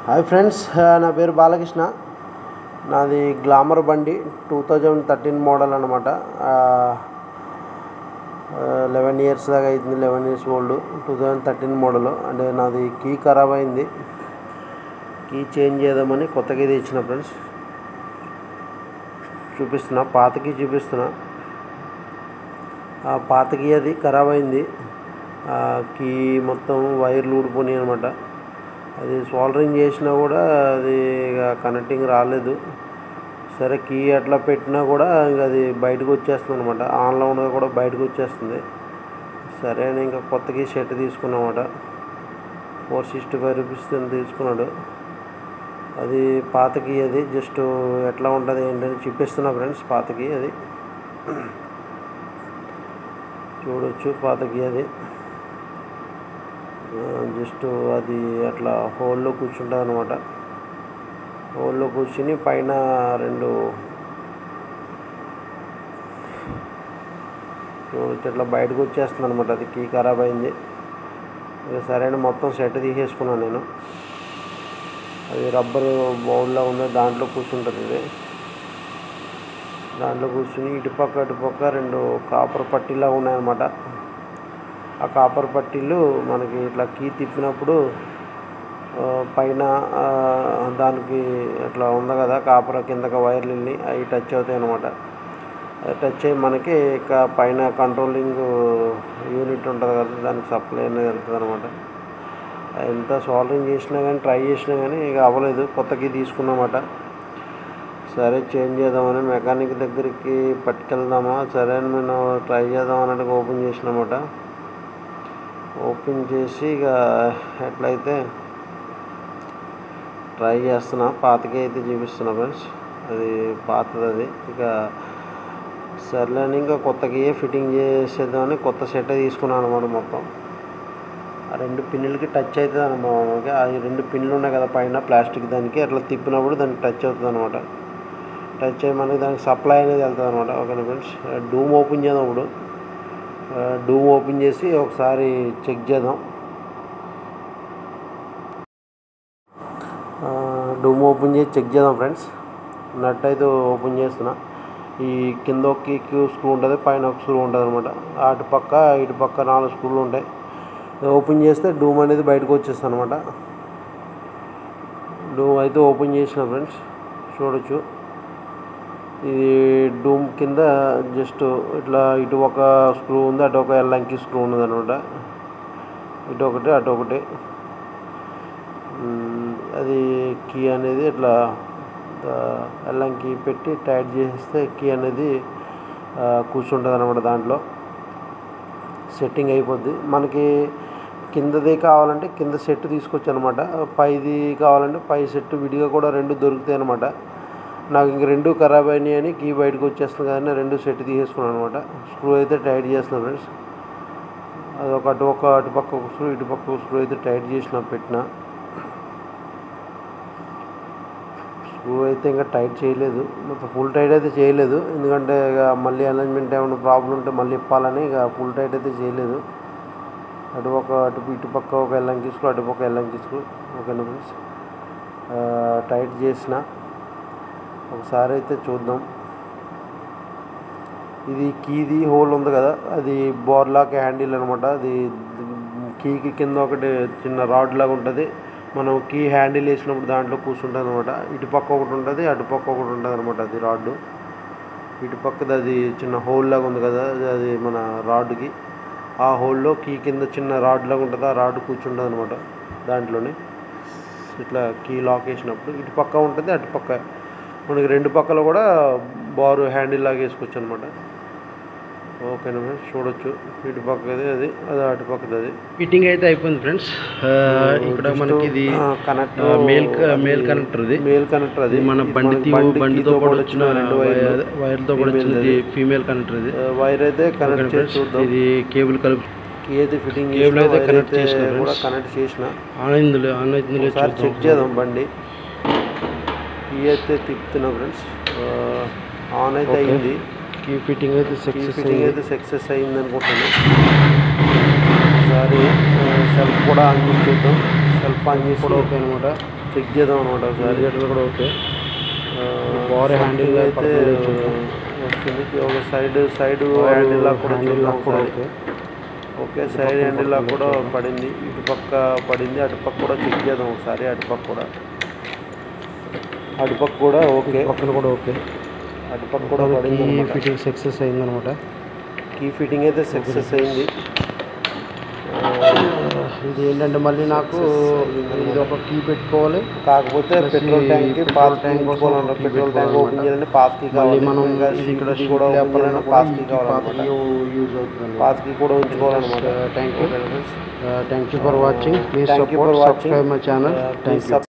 Hi friends, నా పేరు బాలకృష్ణ. నాది గ్లామర్ బండి 2013 మోడల్ అనమాట. 11 ఇయర్స్ దాకా అవుతుంది. 11 ఇయర్స్ ఓల్డ్, 2013 మోడల్. అంటే నాది కీ ఖరాబ్ అయింది. కీ చేంజ్ చేద్దామని కొత్త కీ తెచ్చిన ఫ్రెండ్స్. చూపిస్తున్నా, పాత కీ చూపిస్తున్నా. ఆ పాత కీ అది ఖరాబ్ అయింది. కీ మొత్తం వైర్లు ఊడిపోయినాయి అనమాట. అది సోల్డరింగ్ చేసినా కూడా అది ఇక కనెక్టింగ్ రాలేదు. సరే, కీ అట్లా పెట్టినా కూడా ఇంకా అది బయటకు వచ్చేస్తుంది అనమాట. ఆన్లో ఉన్నది కూడా బయటకు వచ్చేస్తుంది. సరే అని ఇంకా కొత్త కీ సెట్ తీసుకున్నమాట. 465 రూపీస్ తీసుకున్నాడు. అది పాత కీ. అది జస్ట్ ఎట్లా ఉంటుంది ఏంటని చూపిస్తున్నా ఫ్రెండ్స్. పాత కీ అది చూడొచ్చు. పాత కీ అది జస్ట్ అది అట్లా హోల్లో కూర్చుంటుంది అనమాట. హోల్లో కూర్చుని పైన రెండు చూడొచ్చు అట్లా బయటకు వచ్చేస్తుంది అనమాట. అది కీ ఖరాబ్ అయింది. ఇక సరైన మొత్తం సెట్ తీసేసుకున్నాను నేను. అది రబ్బరు బౌల్లో ఉంది, దాంట్లో కూర్చుంటుంది. ఇది దాంట్లో కూర్చుని ఇటుపక్క అటుపక్క రెండు కాపర్ పట్టీలా ఉన్నాయన్నమాట. ఆ కాపర్ పట్టీలు మనకి ఇట్లా కీ తిప్పినప్పుడు పైన దానికి అట్లా ఉంది కదా, కాపర్ కిందకి వైర్లు వెళ్ళి అవి టచ్ అవుతాయి అన్నమాట. టచ్ అయ్యి మనకి ఇక పైన కంట్రోలింగ్ యూనిట్ ఉంటుంది కదా, దానికి సప్లై అనేది వెళ్తుంది అనమాట. ఎంత సోల్డరింగ్ చేసినా కానీ, ట్రై చేసినా కానీ ఇక అవ్వలేదు. కొత్త కీ తీసుకున్నమాట. సరే, చేంజ్ చేద్దామని మెకానిక్ దగ్గరికి పట్టుకెళ్దామా, సరే అని నేను ట్రై చేద్దాం అన్నట్టుగా ఓపెన్ చేసినమాట. ఓపెన్ చేసి ఇక ఎట్లయితే ట్రై చేస్తున్నా. పాతకి అయితే చూపిస్తున్నా ఫ్రెండ్స్. అది పాతది. అది ఇక సర్లేని ఇంకా కొత్తకి ఫిట్టింగ్ చేసేద్దామని కొత్త సెట్ తీసుకున్నాను అనమాట. మొత్తం ఆ రెండు పిన్నులకి టచ్ అవుతుంది అనమాట. అది రెండు పిన్నులు ఉన్నాయి కదా పైన ప్లాస్టిక్, దానికి అట్లా తిప్పినప్పుడు దానికి టచ్ అవుతుంది అనమాట. టచ్ అయ్యి మనకి దానికి సప్లై అనేది వెళ్తుంది అనమాట. ఓకేనా ఫ్రెండ్స్. డూమ్ ఓపెన్ చేద్దాం. ఇప్పుడు డూమ్ ఓపెన్ చేసి ఒకసారి చెక్ చేద్దాం. డూమ్ ఓపెన్ చేసి చెక్ చేద్దాం ఫ్రెండ్స్. నట్ అయితే ఓపెన్ చేస్తున్నా. ఈ కింద ఒక స్క్రూ ఉంటుంది, పైన ఒక స్క్రూ ఉంటుంది అనమాట. అటుపక్క ఇటుపక్క 4 స్క్రూలు ఉంటాయి. ఓపెన్ చేస్తే డూమ్ అనేది బయటకు వచ్చేస్తుంది అనమాట. డూమ్ అయితే ఓపెన్ చేసిన ఫ్రెండ్స్. చూడొచ్చు. ఇది డూమ్ కింద జస్ట్ ఇట్లా ఇటు ఒక స్క్రూ ఉంది, అటు ఒక ఎల్లంకి స్క్రూ ఉన్నది అనమాట. ఇటు ఒకటి అటు ఒకటి. అది కీ అనేది ఇట్లా ఎల్లంకి పెట్టి టైట్ చేస్తే కీ అనేది కూర్చుంటుంది అనమాట. దాంట్లో సెట్టింగ్ అయిపోద్ది. మనకి కిందది కావాలంటే కింద సెట్ తీసుకొచ్చు అనమాట. పైది కావాలంటే పై సెట్ విడిగా కూడా రెండు దొరుకుతాయి అనమాట. నాకు ఇంక రెండు ఖరాబ్ అయినాయి అని కీ బయటకు వచ్చేస్తుంది కానీ రెండు సెట్ తీసేసుకున్నాను అనమాట. స్క్రూ అయితే టైట్ చేస్తున్నాను ఫ్రెండ్స్. అదొక అటుపక్క ఒక స్క్రూ, ఇటుపక్క ఒక స్క్రూ అయితే టైట్ చేసిన పెట్టిన. స్క్రూ అయితే ఇంకా టైట్ చేయలేదు, మొత్తం ఫుల్ టైట్ అయితే చేయలేదు. ఎందుకంటే ఇక మళ్ళీ అలైన్మెంట్ ఏమైనా ప్రాబ్లం ఉంటే మళ్ళీ ఇప్పాలని ఇక ఫుల్ టైట్ అయితే చేయలేదు. ఇటుపక్క ఒక ఎల్లంకి స్క్రూ, అటుపక్క ఎల్లంకి స్క్రూ. ఓకేనా ఫ్రెండ్స్. టైట్ చేసిన. ఒకసారి అయితే చూద్దాం. ఇది కీది హోల్ ఉంది కదా, అది బోర్లాక్ హ్యాండిల్ అనమాట. అది కీకి కింద ఒకటి చిన్న రాడ్ లాగా ఉంటుంది. మనం కీ హ్యాండిల్ వేసినప్పుడు దాంట్లో కూర్చుంటుంది అనమాట. ఇటుపక్క ఒకటి ఉంటుంది, అటుపక్క ఒకటి ఉంటుంది అనమాట. అది రాడ్ ఇటుపక్కది అది చిన్న హోల్ లాగా ఉంది కదా, అది మన రాడ్కి. ఆ హోల్లో కీ కింద చిన్న రాడ్ లాగా ఉంటుంది. ఆ రాడ్ కూర్చుంటుంది అనమాట. దాంట్లోనే ఇట్లా కీ లాక్ వేసినప్పుడు ఇటుపక్క ఉంటుంది, అటుపక్క మనకి రెండు పక్కల కూడా బారు హ్యాండిల్ లాగా వేసుకోవచ్చు అనమాట. ఓకేనా ఫ్రెండ్స్. చూడొచ్చు. ఇటుపక్కది అది, అది అటుపక్కది. అది ఫిట్టింగ్ అయితే అయిపోయింది ఫ్రెండ్స్. ఇక్కడ మనకి ఇది కనెక్టర్, మేల్ కనెక్టర్. ఇది మేల్ కనెక్టర్. అది మన బండితో కూడా వచ్చిన రెండు వైర్లతో కూడా వచ్చింది ఫీమేల్ కనెక్టర్. ఇది వైర్ అయితే కనెక్ట్ చేసి చూద్దాం. ఇది కేబుల్ కలుపు కీ అయితే ఫిట్టింగ్ కేబుల్ అయితే కనెక్ట్ చేసిన కూడా కనెక్ట్ చేసిన. ఆన్ అయింది చెక్ చేద్దాం. బండి కీ అయితే తిప్పుతున్నా ఫ్రెండ్స్. ఆన్ అయితే అయింది. కీ ఫిట్టింగ్ అయితే సక్సెస్ అయింది అనుకుంటున్నాను. ఒకసారి సెల్ఫ్ కూడా ఆన్ చేసి చూద్దాం. సెల్ఫ్ ఆఫ్ ఆన్ చేసి కూడా ఓకే అనమాట. చెక్ చేద్దాం అనమాట ఒకసారి. ఇండికేటర్ కూడా ఓకే. పవర్ హ్యాండిల్ అయితే వస్తుంది. ఒక సైడ్ హ్యాండిల్ లాక్ కూడా చూద్దాం ఒకసారి. ఓకే, సైడ్ హ్యాండిల్ లాక్ కూడా పడింది. ఇటుపక్క పడింది, అటుపక్క కూడా చెక్ చేద్దాం ఒకసారి. అటుపక్క కూడా ఓకే. పక్కన కూడా ఓకే. అటుపక్క కూడా పడింది. ఫిట్టింగ్ సక్సెస్ అయిందనమాట. కీ ఫిట్టింగ్ అయితే సక్సెస్ అయింది. ఇది ఏంటంటే మళ్ళీ నాకు ఇది ఒక కీ పెట్టుకోవాలి, కాకపోతే petrol tank pass tank petrol tank open చేయాలంటే పాస్ కీ కావాలి. మనం ఇక్కడ కూడా ఓపెన్ పాస్ కీ కావాలన్నమాట. యూజ్ అవుతుంది. పాస్ కీ కూడా ఉంచుకోవాలన్నమాట. Thank you for watching. Please support, subscribe my channel. Thank you.